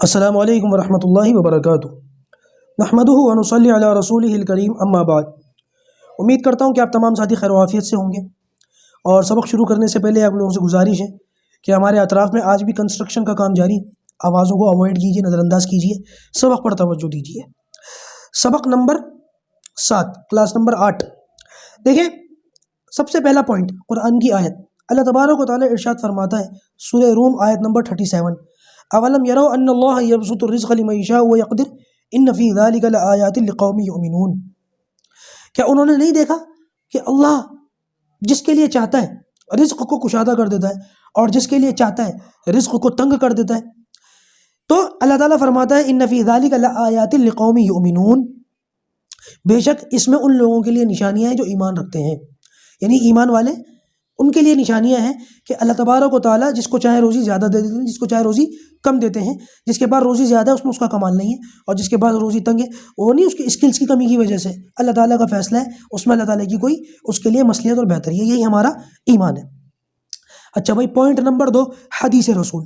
السلام علیکم ورحمۃ اللہ وبرکاتہ۔ نحمدہ ونصلی علی رسولہ الکریم، اما بعد۔ امید کرتا ہوں کہ آپ تمام ساتھی خیر و عافیت سے ہوں گے، اور سبق شروع کرنے سے پہلے آپ لوگوں سے گزارش ہے کہ ہمارے اطراف میں آج بھی کنسٹرکشن کا کام جاری، آوازوں کو اوائڈ کیجیے، نظر انداز کیجیے، سبق پر توجہ دیجیے۔ سبق نمبر 7، کلاس نمبر 8۔ دیکھیں، سب سے پہلا پوائنٹ قرآن کی آیت، اللہ تبارک و تعالیٰ ارشاد فرماتا ہے سورہ روم آیت نمبر 37، اولم یروا ان اللہ یبسط الرزق لمن یشاء ویقدر ان فی ذلک لآیات لقوم یؤمنون۔ کیا انہوں نے نہیں دیکھا کہ اللہ جس کے لیے چاہتا ہے رزق کو کشادہ کر دیتا ہے، اور جس کے لیے چاہتا ہے رزق کو تنگ کر دیتا ہے؟ تو اللہ تعالیٰ فرماتا ہے ان فی ذلک لآیات لقوم یؤمنون، بے شک اس میں ان لوگوں کے لیے نشانیاں ہیں جو ایمان رکھتے ہیں، یعنی ایمان والے، ان کے لیے نشانیاں ہیں کہ اللہ تبارک و تعالیٰ جس کو چاہے روزی زیادہ دے دیتے ہیں، جس کو چاہے روزی کم دیتے ہیں، جس کے پاس روزی زیادہ ہے اس میں اس کا کمال نہیں ہے، اور جس کے پاس روزی تنگ ہے وہ نہیں اس کی اسکلز کی کمی کی وجہ سے، اللہ تعالیٰ کا فیصلہ ہے، اس میں اللہ تعالیٰ کی کوئی اس کے لیے مصلحت اور بہتری ہے، یہی ہمارا ایمان ہے۔ اچھا بھائی، پوائنٹ نمبر 2، حدیث رسول،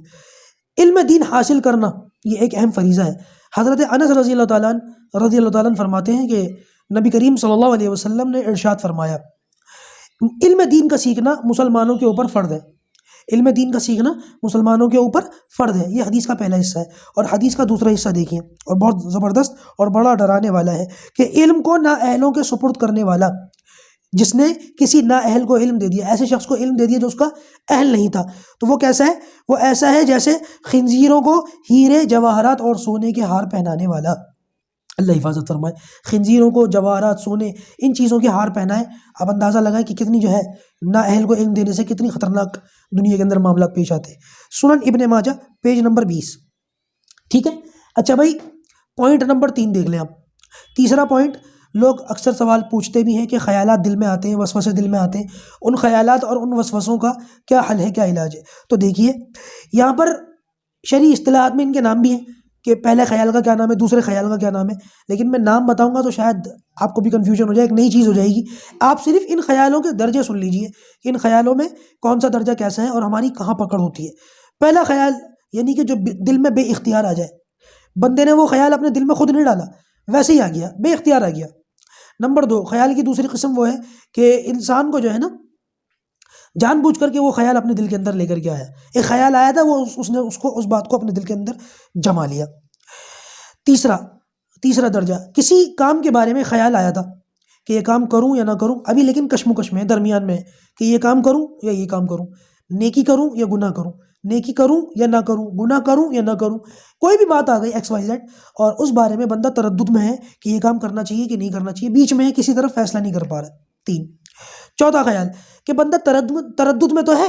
علم دین حاصل کرنا یہ ایک اہم فریضہ ہے۔ حضرت انس رضی اللہ تعالیٰ عنہ فرماتے ہیں کہ نبی کریم صلی اللہ علیہ وسلم نے ارشاد فرمایا، علم دین کا سیکھنا مسلمانوں کے اوپر فرض ہے، علم دین کا سیکھنا مسلمانوں کے اوپر فرض ہے۔ یہ حدیث کا پہلا حصہ ہے، اور حدیث کا دوسرا حصہ دیکھیں، اور بہت زبردست اور بڑا ڈرانے والا ہے کہ علم کو نااہلوں کے سپرد کرنے والا، جس نے کسی نااہل کو علم دے دیا، ایسے شخص کو علم دے دیا جو اس کا اہل نہیں تھا، تو وہ کیسا ہے؟ وہ ایسا ہے جیسے خنزیروں کو ہیرے جواہرات اور سونے کے ہار پہنانے والا۔ اللہ حفاظت فرمائے، خنزیروں کو جواہرات، سونے، ان چیزوں کے ہار پہنائے۔ اب اندازہ لگائیں کہ کتنی جو ہے نااہل کو علم دینے سے کتنی خطرناک دنیا کے اندر معاملات پیش آتے ہیں۔ سنن ابن ماجہ پیج نمبر 20، ٹھیک ہے۔ اچھا بھائی، پوائنٹ نمبر 3 دیکھ لیں آپ۔ تیسرا پوائنٹ، لوگ اکثر سوال پوچھتے بھی ہیں کہ خیالات دل میں آتے ہیں، وسوسے دل میں آتے ہیں، ان خیالات اور ان وسوسوں کا کیا حل ہے، کیا علاج ہے؟ تو دیکھیے، یہاں پر شرعی اصطلاحات میں ان کے نام بھی ہیں کہ پہلے خیال کا کیا نام ہے، دوسرے خیال کا کیا نام ہے، لیکن میں نام بتاؤں گا تو شاید آپ کو بھی کنفیوژن ہو جائے، ایک نئی چیز ہو جائے گی۔ آپ صرف ان خیالوں کے درجے سن لیجئے کہ ان خیالوں میں کون سا درجہ کیسا ہے اور ہماری کہاں پکڑ ہوتی ہے۔ پہلا خیال، یعنی کہ جو دل میں بے اختیار آ جائے، بندے نے وہ خیال اپنے دل میں خود نہیں ڈالا، ویسے ہی آ گیا، بے اختیار آ گیا۔ نمبر 2، خیال کی دوسری قسم وہ ہے کہ انسان کو جو ہے نا جان بوجھ کر کے وہ خیال اپنے دل کے اندر لے کر کے آیا، ایک خیال آیا تھا، وہ اس نے اس بات کو اپنے دل کے اندر جما لیا۔ تیسرا درجہ، کسی کام کے بارے میں خیال آیا تھا کہ یہ کام کروں یا نہ کروں، ابھی لیکن کشمکش میں، درمیان میں کہ یہ کام کروں یا یہ کام کروں، نیکی کروں یا گناہ کروں، نیکی کروں یا نہ کروں، گناہ کروں یا نہ کروں، کوئی بھی بات آ گئی XYZ، اور اس بارے میں بندہ تردد میں ہے کہ یہ کام کرنا چاہیے کہ نہیں کرنا چاہیے، بیچ میں ہے، کسی طرف فیصلہ نہیں کر پا رہا۔ 3، چوتھا خیال کہ بندہ تردد میں تو ہے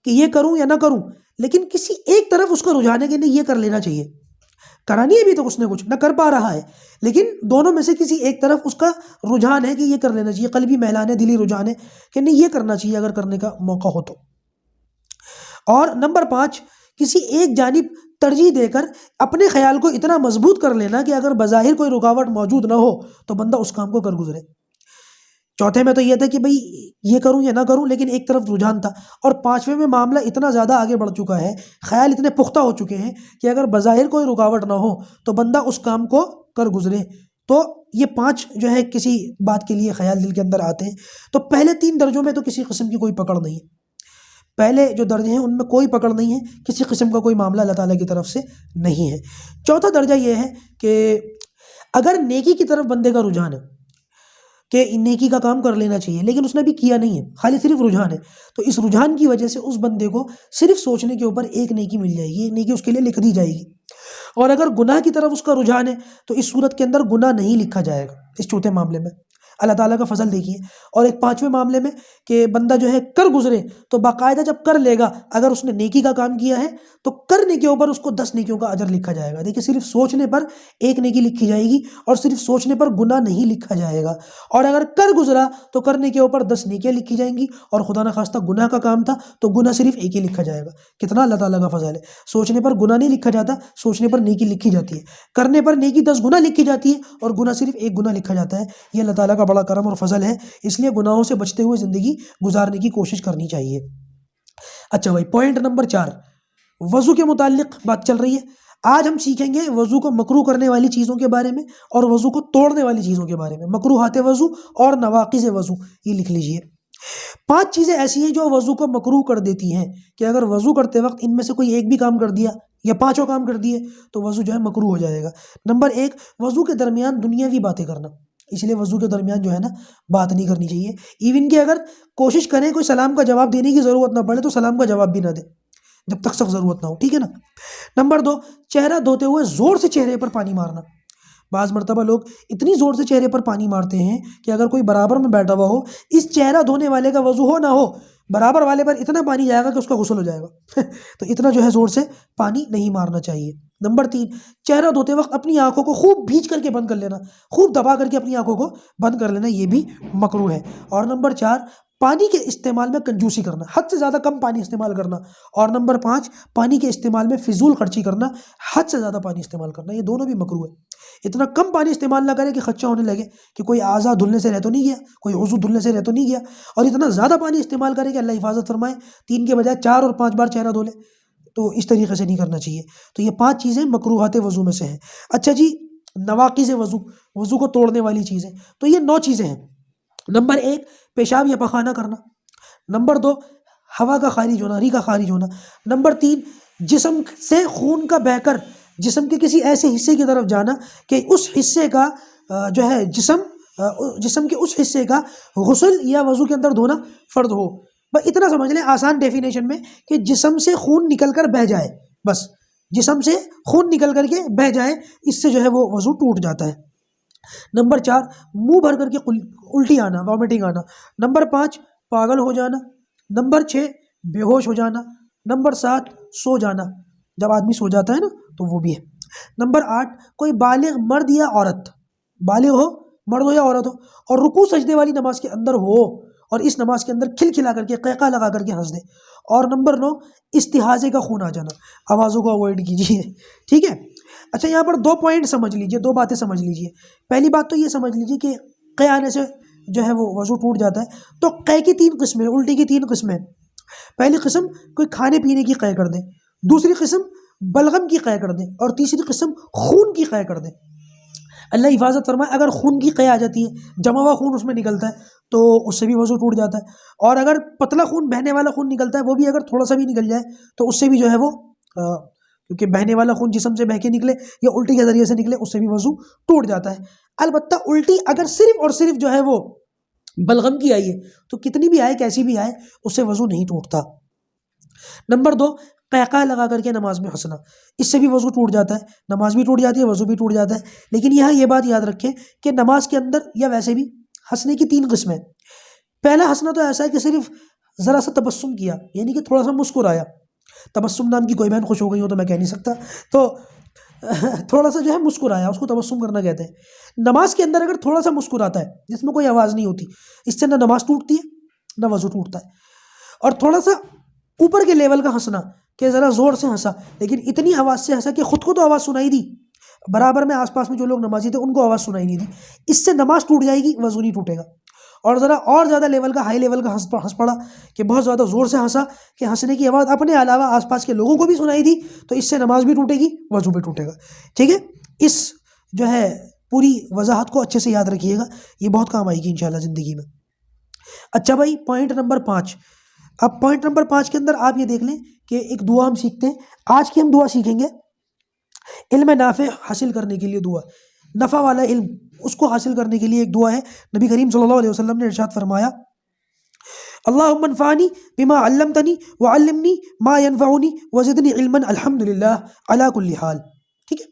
کہ یہ کروں یا نہ کروں، لیکن کسی ایک طرف اس کو رجحانے کے لیے یہ کر لینا چاہیے، کرانی ہے بھی تو اس نے کچھ نہ کر پا رہا ہے، لیکن دونوں میں سے کسی ایک طرف اس کا رجحان ہے کہ یہ کر لینا چاہیے، قلبی میلان ہے، دلی رجحان ہے کہ نہیں یہ کرنا چاہیے اگر کرنے کا موقع ہو تو۔ اور نمبر 5، کسی ایک جانب ترجیح دے کر اپنے خیال کو اتنا مضبوط کر لینا کہ اگر بظاہر کوئی رکاوٹ موجود نہ ہو تو بندہ اس کام کو کر گزرے۔ چوتھے میں تو یہ تھا کہ بھئی یہ کروں یا نہ کروں، لیکن ایک طرف رجحان تھا، اور 5ویں میں معاملہ اتنا زیادہ آگے بڑھ چکا ہے، خیال اتنے پختہ ہو چکے ہیں کہ اگر بظاہر کوئی رکاوٹ نہ ہو تو بندہ اس کام کو کر گزرے۔ تو یہ 5 جو ہے کسی بات کے لیے خیال دل کے اندر آتے ہیں۔ تو پہلے 3 درجوں میں تو کسی قسم کی کوئی پکڑ نہیں ہے، پہلے جو درجے ہیں ان میں کوئی پکڑ نہیں ہے، کسی قسم کا کوئی معاملہ اللہ تعالیٰ کی طرف سے نہیں ہے۔ چوتھا درجہ یہ ہے کہ اگر نیکی کی طرف بندے کا رجحان ہے کہ نیکی کا کام کر لینا چاہیے، لیکن اس نے بھی کیا نہیں ہے، خالی صرف رجحان ہے، تو اس رجحان کی وجہ سے اس بندے کو صرف سوچنے کے اوپر ایک نیکی مل جائے گی، ایک نیکی اس کے لیے لکھ دی جائے گی۔ اور اگر گناہ کی طرف اس کا رجحان ہے تو اس صورت کے اندر گناہ نہیں لکھا جائے گا۔ اس چوتھے معاملے میں اللہ تعالیٰ کا فضل دیکھیے۔ اور ایک 5ویں معاملے میں کہ بندہ جو ہے کر گزرے تو باقاعدہ جب کر لے گا، اگر اس نے نیکی کا کام کیا ہے تو کرنے کے اوپر اس کو 10 نیکیوں کا اجر لکھا جائے گا۔ دیکھیے، صرف سوچنے پر ایک نیکی لکھی جائے گی، اور صرف سوچنے پر گناہ نہیں لکھا جائے گا۔ اور اگر کر گزرا تو کرنے کے اوپر 10 نیکیاں لکھی جائیں گی، اور خدا نخواستہ گناہ کا کام تھا تو گناہ صرف ایک ہی لکھا جائے گا۔ کتنا اللہ تعالیٰ کا فضل ہے، سوچنے پر گناہ نہیں لکھا جاتا، سوچنے پر نیکی لکھی جاتی ہے، کرنے پر نیکی 10 گنا لکھی جاتی ہے، اور گناہ صرف 1 گناہ لکھا جاتا ہے۔ یہ اللہ تعالیٰ کا بڑا کرم اور فضل ہے، اس لیے گناہوں سے بچتے ہوئے زندگی گزارنے کی کوشش کرنی چاہیے۔ اچھا بھائی، پوائنٹ نمبر 4، وضو کے متعلق بات چل رہی ہے۔ آج ہم سیکھیں گے وضو کو مکروہ کرنے والی چیزوں کے بارے میں اور وضو کو توڑنے والی چیزوں کے بارے میں، مکروہات وضو اور نواقض وضو، یہ لکھ لیجئے۔ 5 چیزیں ایسی ہیں جو وضو کو مکروہ کر دیتی ہیں کہ اگر وضو کرتے وقت ان میں سے کوئی ایک بھی کام کر دیا یا 5 کام کر دیے تو وضو جو ہے مکروہ ہو جائے گا۔ نمبر 1، وضو کے درمیان دنیاوی باتیں کرنا، اس لیے وضو کے درمیان جو ہے نا بات نہیں کرنی چاہیے، ایون کہ اگر کوشش کریں کوئی سلام کا جواب دینے کی ضرورت نہ پڑے تو سلام کا جواب بھی نہ دے جب تک سخت ضرورت نہ ہو، ٹھیک ہے نا۔ نمبر 2، چہرہ دھوتے ہوئے زور سے چہرے پر پانی مارنا۔ بعض مرتبہ لوگ اتنی زور سے چہرے پر پانی مارتے ہیں کہ اگر کوئی برابر میں بیٹھا ہوا ہو، اس چہرہ دھونے والے کا وضو ہو نہ ہو، برابر والے پر اتنا پانی جائے گا کہ اس کا غسل ہو جائے گا تو اتنا جو ہے زور سے پانی نہیں مارنا چاہیے۔ نمبر 3، چہرہ دھوتے وقت اپنی آنکھوں کو خوب بھیج کر کے بند کر لینا، خوب دبا کر کے اپنی آنکھوں کو بند کر لینا، یہ بھی مکروہ ہے۔ اور نمبر 4، پانی کے استعمال میں کنجوسی کرنا، حد سے زیادہ کم پانی استعمال کرنا۔ اور نمبر 5، پانی کے استعمال میں فضول خرچی کرنا، حد سے زیادہ پانی استعمال کرنا، یہ دونوں بھی مکروہ ہے۔ اتنا کم پانی استعمال نہ کرے کہ خدشہ ہونے لگے کہ کوئی اعضاء دھلنے سے رہ تو نہیں گیا، کوئی عضو دھلنے سے رہ تو نہیں گیا، اور اتنا زیادہ پانی استعمال کرے کہ اللہ حفاظت فرمائے 3 کے بجائے 4 اور 5 بار چہرہ دھو لے، تو اس طریقے سے نہیں کرنا چاہیے۔ تو یہ 5 چیزیں مکروہات وضو میں سے ہیں۔ اچھا جی، نواقض وضو، وضو کو توڑنے والی چیزیں، تو یہ 9 چیزیں ہیں۔ نمبر 1، پیشاب یا پخانہ کرنا۔ نمبر 2، ہوا کا خارج ہونا، ری کا خارج ہونا۔ نمبر 3، جسم سے خون کا بہہ کر جسم کے کسی ایسے حصے کی طرف جانا کہ اس حصے کا جو ہے جسم کے اس حصے کا غسل یا وضو کے اندر دھونا فرض ہو۔ بس اتنا سمجھ لیں آسان ڈیفینیشن میں کہ جسم سے خون نکل کر بہہ جائے، بس جسم سے خون نکل کر کے بہہ جائے، اس سے جو ہے وہ وضو ٹوٹ جاتا ہے۔ نمبر 4، منہ بھر کر کے الٹی آنا، وامٹنگ آنا۔ نمبر 5، پاگل ہو جانا۔ نمبر 6، بے ہوش ہو جانا۔ نمبر 7، سو جانا، جب آدمی سو جاتا ہے نا تو وہ بھی ہے۔ نمبر 8، کوئی بالغ مرد یا عورت، بالغ ہو، مرد ہو یا عورت ہو، اور رکوع سجدے والی نماز کے اندر ہو اور اس نماز کے اندر کھلکھلا کر کے قیقہ لگا کر کے ہنس دے۔ اور نمبر 9، استحاضے کا خون آ جانا، آوازوں کو اوائڈ کیجیے، ٹھیک ہے۔ اچھا، یہاں پر 2 پوائنٹ سمجھ لیجیے، 2 باتیں سمجھ لیجیے۔ پہلی بات تو یہ سمجھ لیجیے کہ قے آنے سے جو ہے وہ وضو ٹوٹ جاتا ہے، تو قے کی 3 قسمیں، الٹی کی 3 قسمیں۔ پہلی قسم کوئی کھانے پینے کی قے کر دے، دوسری قسم بلغم کی قے کر دے، اور تیسری قسم خون کی قے کر دے۔ اللہ حفاظت فرمائے اگر خون کی قے آ جاتی ہے، جمع ہوا خون اس میں نکلتا ہے تو اس سے بھی وضو ٹوٹ جاتا ہے، اور اگر پتلا خون، بہنے والا خون نکلتا ہے، وہ بھی اگر تھوڑا سا بھی نکل جائے تو اس سے بھی جو ہے وہ کیونکہ بہنے والا خون جسم سے بہہ کے نکلے یا الٹی کے ذریعے سے نکلے، اس سے بھی وضو ٹوٹ جاتا ہے۔ البتہ الٹی اگر صرف اور صرف جو ہے وہ بلغم کی آئی ہے تو کتنی بھی آئے، کیسی بھی آئے، اس سے وضو نہیں ٹوٹتا۔ نمبر 2، قہقہ لگا کر کے نماز میں ہنسنا، اس سے بھی وضو ٹوٹ جاتا ہے، نماز بھی ٹوٹ جاتی ہے، وضو بھی ٹوٹ جاتا ہے۔ لیکن یہاں یہ بات یاد رکھیں کہ نماز کے اندر یا ویسے بھی ہنسنے کی 3 قسمیں۔ پہلا ہنسنا تو ایسا ہے کہ صرف ذرا سا تبسم کیا، یعنی کہ تھوڑا سا مسکرایا۔ تبسم نام کی کوئی بہن خوش ہو گئی ہو تو میں کہہ نہیں سکتا، تو تھوڑا سا جو ہے مسکرایا، اس کو تبسم کرنا کہتے ہیں۔ نماز کے اندر اگر تھوڑا سا مسکراتا ہے جس میں کوئی آواز نہیں ہوتی، اس سے نہ نماز ٹوٹتی ہے نہ وضو ٹوٹتا ہے۔ اور تھوڑا سا اوپر کے لیول کا ہنسنا کہ ذرا زور سے ہنسا، لیکن اتنی آواز سے ہنسا کہ خود کو تو آواز سنائی دی، برابر میں آس پاس میں جو لوگ نمازی تھے ان کو آواز سنائی نہیں دی، اس سے نماز ٹوٹ جائے گی، وضو نہیں ٹوٹے گا۔ اور ذرا اور زیادہ لیول کا، ہائی لیول کا ہنس پڑا کہ بہت زیادہ زور سے ہنسا کہ ہنسنے کی آواز اپنے علاوہ آس پاس کے لوگوں کو بھی سنائی دی، تو اس سے نماز بھی ٹوٹے گی، وضو بھی ٹوٹے گا، ٹھیک ہے۔ اس جو ہے پوری وضاحت کو اچھے سے یاد رکھیے گا، یہ بہت کام آئے گی انشاءاللہ زندگی میں۔ اچھا بھائی، پوائنٹ نمبر 5۔ اب پوائنٹ نمبر 5 کے اندر آپ یہ دیکھ لیں کہ ایک دعا ہم سیکھتے ہیں، آج کی ہم دعا سیکھیں گے علم نافع حاصل کرنے کے لیے، دعا نفع والا علم اس کو حاصل کرنے کے لیے ایک دعا ہے۔ نبی کریم صلی اللہ علیہ وسلم نے ارشاد فرمایا، اللہم انفعنی بما علمتنی وعلمنی ما ینفعنی وزدنی علما الحمدللہ علی کل حال، ٹھیک ہے۔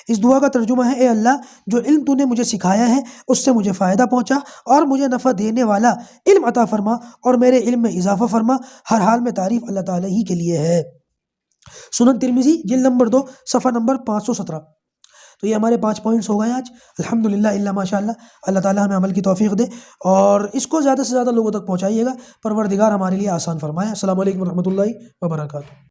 اس دعا کا ترجمہ ہے، اے اللہ جو علم تو نے مجھے سکھایا ہے اس سے مجھے فائدہ پہنچا اور مجھے نفع دینے والا علم عطا فرما اور میرے علم میں اضافہ فرما، ہر حال میں تعریف اللہ تعالیٰ ہی کے لیے ہے۔ سنن ترمذی جلد نمبر 2 صفحہ نمبر 517۔ تو یہ ہمارے 5 پوائنٹس ہو گئے آج، الحمدللہ، الا ماشاءاللہ۔ اللہ تعالیٰ ہمیں عمل کی توفیق دے اور اس کو زیادہ سے زیادہ لوگوں تک پہنچائیے گا، پروردگار ہمارے لیے آسان فرمائے۔ السلام علیکم ورحمۃ اللہ وبرکاتہ۔